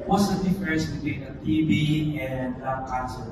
what's the difference between a TB and lung cancer?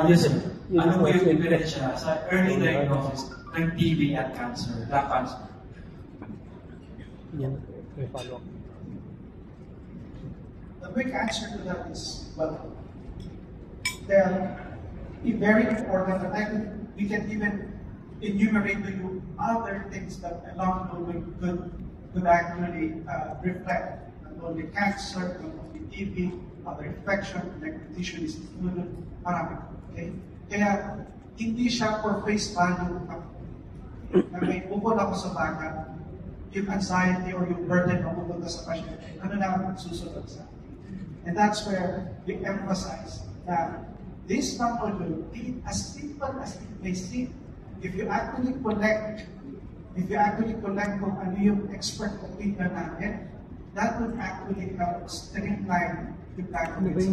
Yes, sir. Ano po yung diferensya sa early diagnosis ng TB at cancer, lung cancer? Yan, may follow-up. The quick answer to that is, well, they're very important, and we can even enumerate to you other things that along the way could actually reflect not only cancer, not only TB, other infection, connective tissue disease, marami. Okay? Kaya hindi siya for face value na may bukod ako sa baka, yung anxiety or yung burden na pupunta sa pasyente, ano na ang susunod sa akin. And that's where we emphasize that this module, as simple as it may seem, if you actually collect kung ano yung expert opinion natin, that would actually help streamline the practice.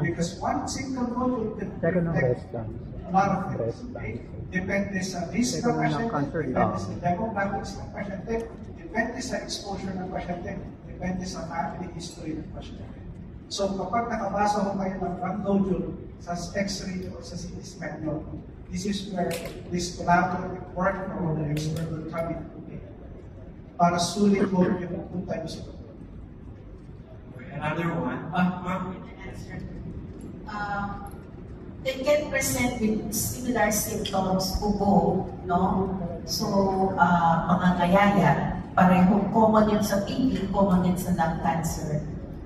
Because one single module can reflect a lot of things. Okay? Depende sa risk ng pasyente, depende sa demographics ng pasyente, depende sa exposure ng pasyente, depende sa family history ng pasyente. So kapag nakabasa ko kayo ng one module sa X-ray o sa CT scan nyo, this is where this collaborative work from the expert will come in. Para sulit mo yung punta nyo sa doktor. Another one. They can present with similar symptoms, ubo, no? So, mga kayaya, parehong common yun sa TB, common yun sa lung cancer.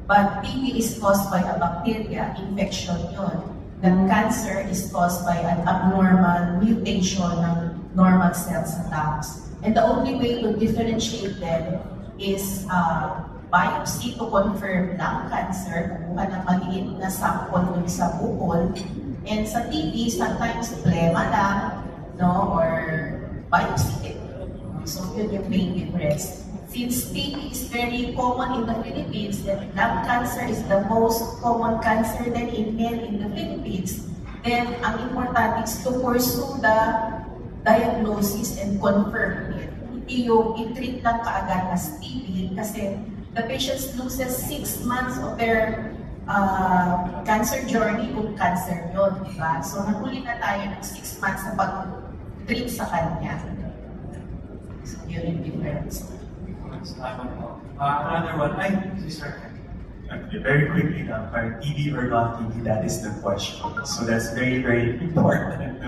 But TB is caused by a bacteria, infection yun. That cancer is caused by an abnormal mutation ng normal cells sa lungs. And the only way to differentiate them is biopsy to confirm lung cancer, kumuha ng maliit na sample dun sa bukol. And sa TB, sometimes plema lang, no, or biopsy. So yun yung main difference. Since TB is very common in the Philippines, and lung cancer is the most common cancer than in men in the Philippines, then ang important is to pursue the diagnosis and confirm it. Hindi yung i-treat lang kaagad as TB kasi the patients loses 6 months of their cancer journey kung cancer yun, diba? So nahuli na tayo ng 6 months na pag-treat sa kanya. So yun yung difference. Another one, very quickly now, are TB or not TB, that is the question. So that's very, very important.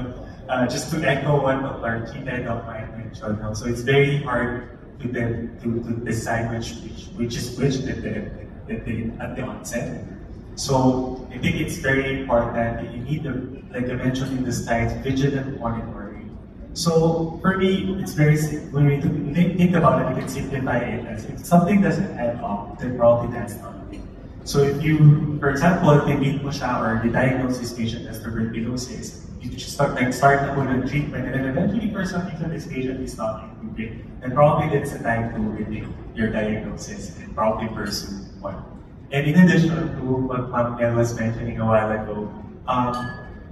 Just to echo what our key head of mine mentioned. So it's very hard to decide which is which at the onset. So I think it's very important that you need, like I mentioned in the slides, vigilant monitoring. So for me, it's very when we think about it, we can simplify it as if something doesn't add up, then probably that's not it. So if you, for example, if you meet mo siya or you diagnose this patient as tuberculosis, you just start na po ng treatment, and then eventually for some reason this patient is not improving, then probably that's the time to rethink your diagnosis and probably pursue one. And in addition to what Ma'am Nell was mentioning a while ago,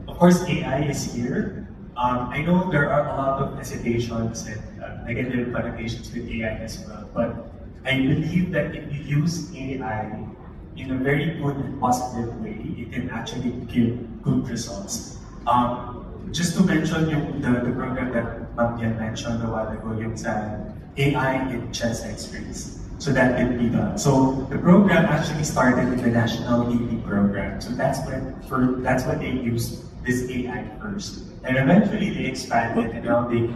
of course AI is here. I know there are a lot of hesitations and negative connotations with AI as well, but I believe that if you use AI in a very good and positive way, it can actually give good results. Just to mention the program that Ma'am Yan mentioned a while ago, yung sa AI in chest X-rays. So that can be done. So the program actually started in the National ED program. So that's when they used this AI first. And eventually they expanded, and now they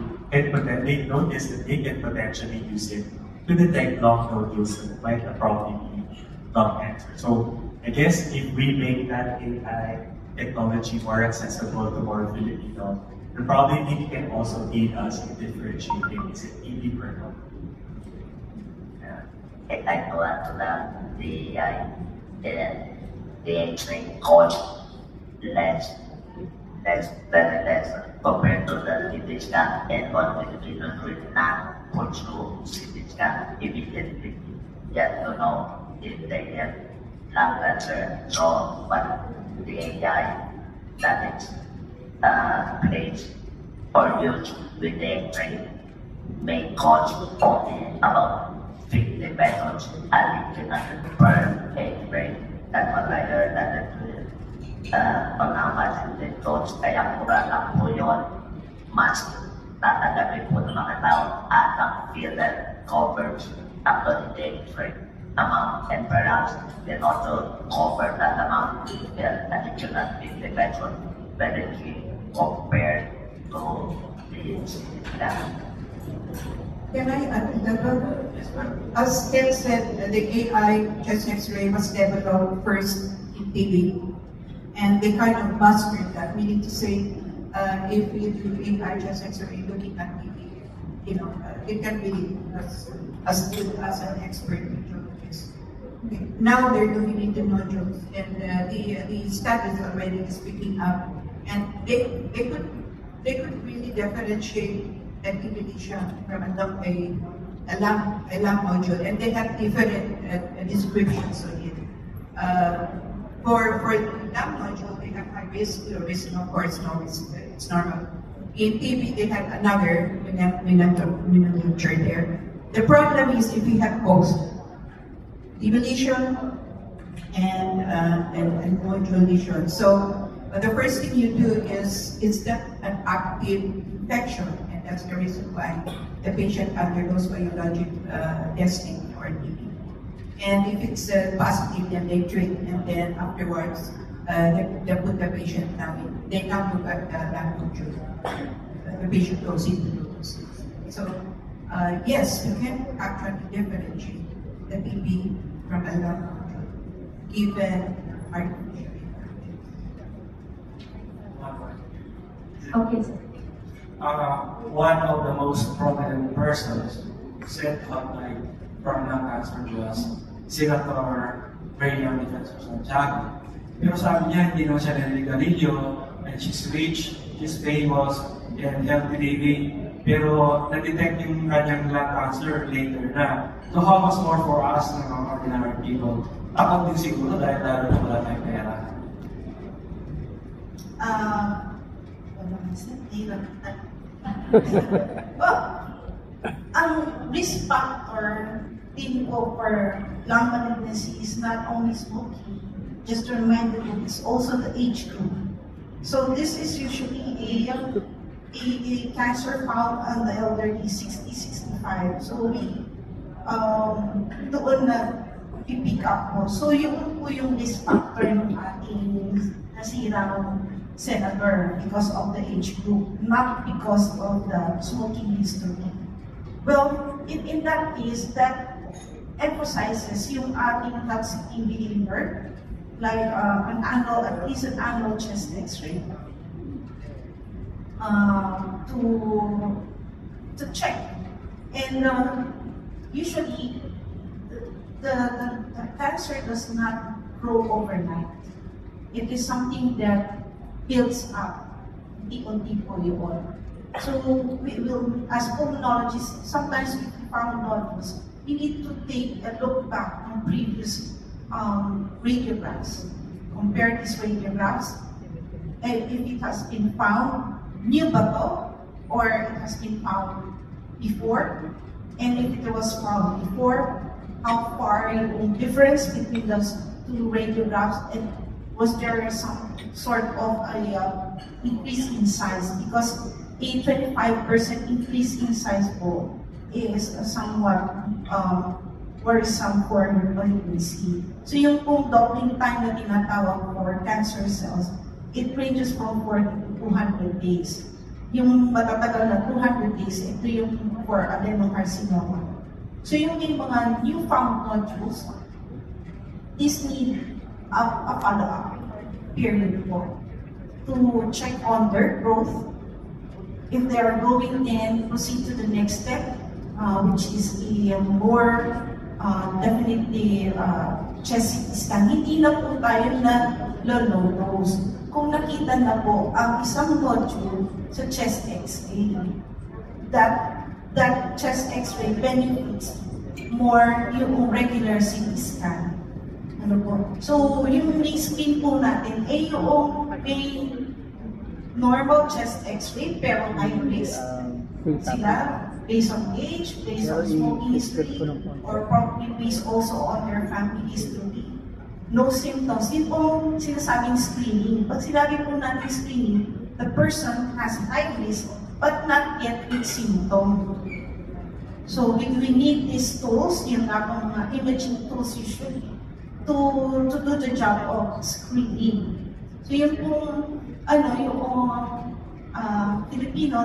noticed that they can potentially use it to detect long nodules that might probably be lung cancer. So I guess if we make that AI technology more accessible to more Filipinos, then probably it can also aid us in differentiating is it ED or not. If I go out to the AI, the entry cost less compared to the CT scan, and what we do with not pursue CT scan immediately. Just to know if they have lung cancer. So, but the AI that is creates or used with X-ray may cause only about 50 pesos additional per X-ray. That's what I heard that on how much it costs, kaya mura lang po yun. Mas tatagabi po ng mga tao at ang filler covers after the X-ray amount, and perhaps they also cover that amount with additional 50 pesos benefit compared to the Can I add to that? As Ken said, the AI chest X-ray was developed first in TB, and they kind of mastered that. Meaning to say, if you do AI chest X-ray looking at TB, it can be as good as an expert radiologist. Okay. Now they're doing it in nodules, and the studies already is picking up, and they could really differentiate an evolution from a lung nodule, and they have different descriptions of it. For lung nodule, they have high risk, low risk, and of course no risk. It's normal. In TB, they have another nomenclature there. The problem is if you have both evolution and nodule lesion. So the first thing you do is that an active infection. That's the reason why the patient undergoes biologic testing for TB. And if it's positive, then they treat, and then afterwards, they put the patient down. They now look at the lung nodule. The patient goes into those. So, yes, you can actually differentiate the TB from a lung nodule, given artificial intelligence. Okay, sir. One of the most prominent persons said hotline from lung cancer was Senator Brilliant Defensor Santiago. Pero sabi niya, hindi naman siya nanigarilyo, and she's rich, she's famous, and healthy living. Pero na-detect yung kanyang lung cancer later na. So how much more for us na mga ordinary people? Takot din siguro dahil lalo na wala tayong pera. Well, ang risk factor din po for lung malignancy is not only smoking. Just to remind you, it's also the age group. So this is usually a cancer found on the elderly 60-65. So we doon na pick up po. So yun po yung risk factor ng ating nasirang senator because of the age group, not because of the smoking history. Well, in that case, that emphasizes yung ating toxic behavior, like at least an annual chest X-ray, to check. And usually, the cancer does not grow overnight. It is something that builds up, unti-unti po yun. So we will, as pulmonologists, sometimes we found nodules. We need to take a look back on previous radiographs, compare these radiographs, and if it has been found new ba to, or it has been found before, and if it was found before, how far yung difference between those two radiographs, and was there some sort of a increase in size? Because a 25% increase in size po is somewhat worrisome for malignancy. So yung pong doubling time na tinatawag for cancer cells, it ranges from 40 to 200 days. Yung matatagal na 200 days, ito yung for adenocarcinoma. So yung mga newfound nodules, these need a follow-up period po to check on their growth. If they are growing, then proceed to the next step, which is a more definitely chest CT scan. Hindi na po tayo na low dose. Kung nakita na po ang isang nodule sa chest X-ray, that chest X-ray benefits more yung regular CT scan. Ano po? So, yung screen po natin, yung may normal chest x-ray, pero high risk sila based on age, based on smoking history, or probably based also on their family history. No symptoms. Yun pong sinasabing screening. Pag sinabi po natin screening, the person has high risk but not yet with symptom. So we need these tools, yung mga imaging tools usually, to do the job of screening. So yun pong, Filipino,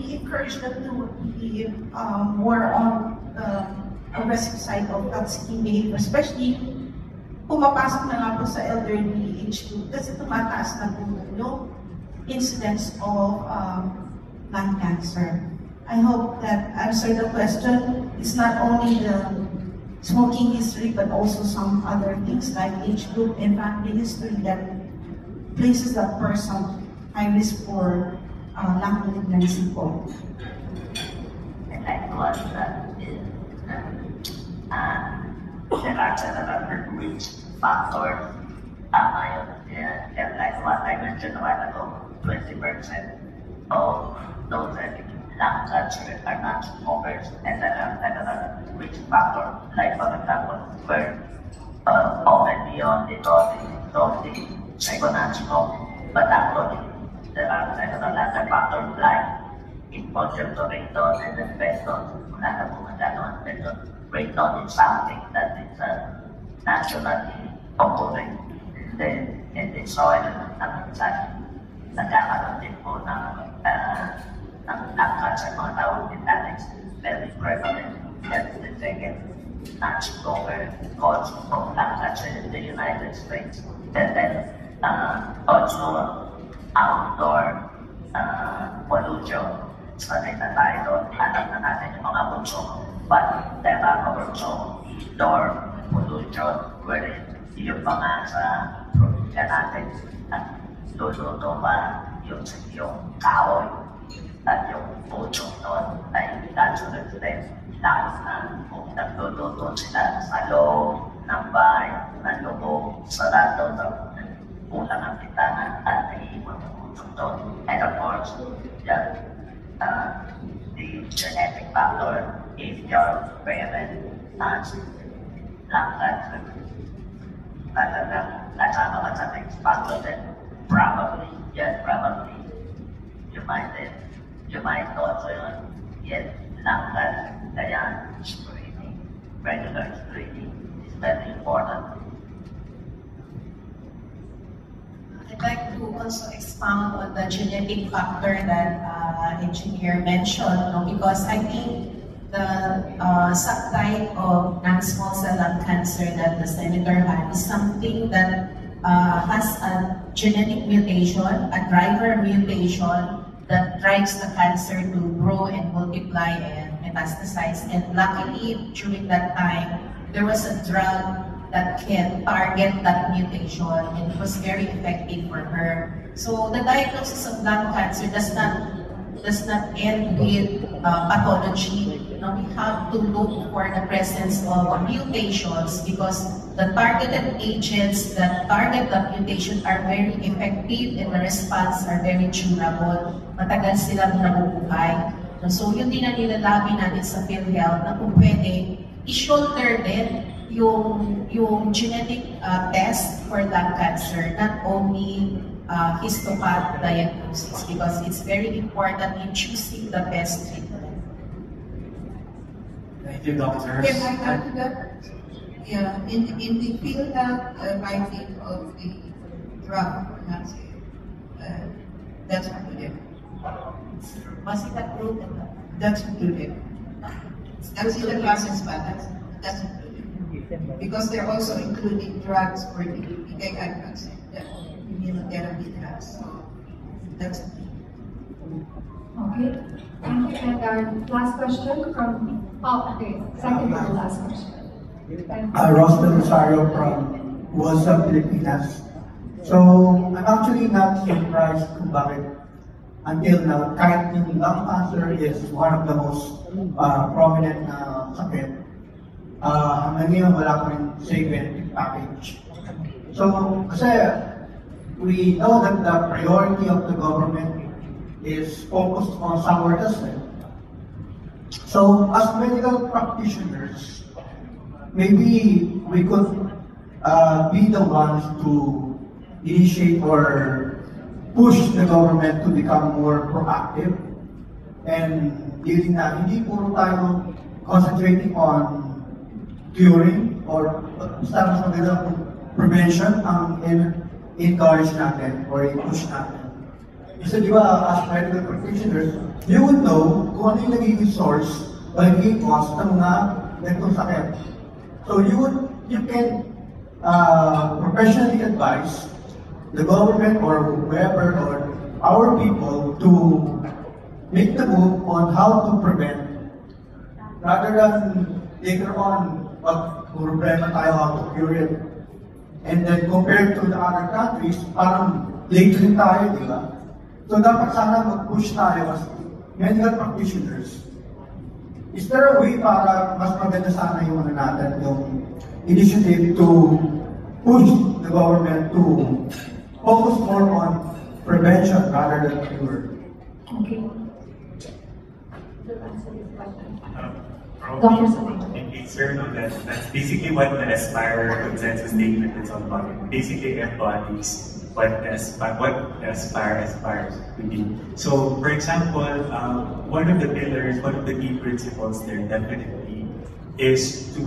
we encourage them to be more on the aggressive side of drug-seeking behavior, especially pumapasok na nga po sa elderly age group kasi tumataas na po yung incidence of lung cancer. I hope that answered the question. It's not only the smoking history but also some other things like age group and family history that places that person high risk for lung malignancy po. And like what is there are several risk factors. And like what I mentioned a while ago, 20% of those that lung cancer are not smokers, and there are several risk factors. Like for example, where often beyond the psychological, but actually there are several other factors like exposure to ringtone and asbestos. Wala na po magkano asbestos. Ringtone is something that is naturally occurring in the soil ng inside. Nagkakaroon din po ng lung cancer mga tao, and that is very prevalent. That's the second non-smoker cause of lung cancer in the United States. And then also outdoor pollution. Sanay na tayo doon, alam na natin yung mga bunso. But there are also indoor pollution wherein yung mga sa probinsya natin at luluto pa yung kahoy at yung puso doon ay nasulat din. Lalo na kung nagluluto sila sa loob ng bahay, ng loob, sarado ng kulang ang bintana at naiiwan ng puso doon. And of course, the genetic factor, if your parent has lung cancer, nasama ka sa next factor, then probably you might also get lung cancer. Kaya screening, regular screening is very important. I'd like to also expound on the genetic factor that engineer mentioned, because I think the subtype of non-small cell lung cancer that the senator had is something that has a genetic mutation, a driver mutation that drives the cancer to grow and multiply and metastasize. And luckily, during that time, there was a drug that can target that mutation, and it was very effective for her. So the diagnosis of lung cancer does not end with pathology. We have to look for the presence of mutations, because the targeted agents that target that mutation are very effective and the response are very durable. Matagal silang nabubuhay. So yun din ang nilalabi natin sa PhilHealth na kung pwede, i-shoulder din yung genetic test for lung cancer, not only histopath diagnosis, because it's very important in choosing the best treatment. Thank you, doctors. Can I add to that? Yeah, in the PhilHealth writing of the drug for cancer, that's included. Was it approved? That's included. That's in the process, but that's included. Because they're also including drugs for the PKI cancer that immunotherapy has. So that's okay. Thank you. And our last question from second to the last question. Rostel Rosario from WhatsApp Pilipinas. So I'm actually not surprised kung bakit until now, kahit yung lung cancer is one of the most prominent sakit. Hanggang ngayon wala ko rin safety package. So, kasi we know that the priority of the government is focused on somewhere else. So, as medical practitioners, maybe we could be the ones to initiate or push the government to become more proactive and dealing na hindi puro tayo concentrating on curing or basta mas magandang prevention ang encourage natin or i-push natin. Kasi di ba, as medical practitioners, you would know kung ano yung nagiging source o nagiging cause ng mga ganitong sakit. So you can professionally advise the government or whoever or our people to make the move on how to prevent rather than later on pag problema tayo how to cure it. And then compared to the other countries, parang late rin tayo, di ba? So dapat sana mag-push tayo as medical practitioners. Is there a way para mas maganda sana yung natin, yung initiative to push the government to focus more on prevention rather than cure? Okay. Probably, in case you know that's basically what the Aspire consensus statement is all about. Basically embodies what Aspire aspires to be. So, for example, one of the pillars, one of the key principles there definitely is to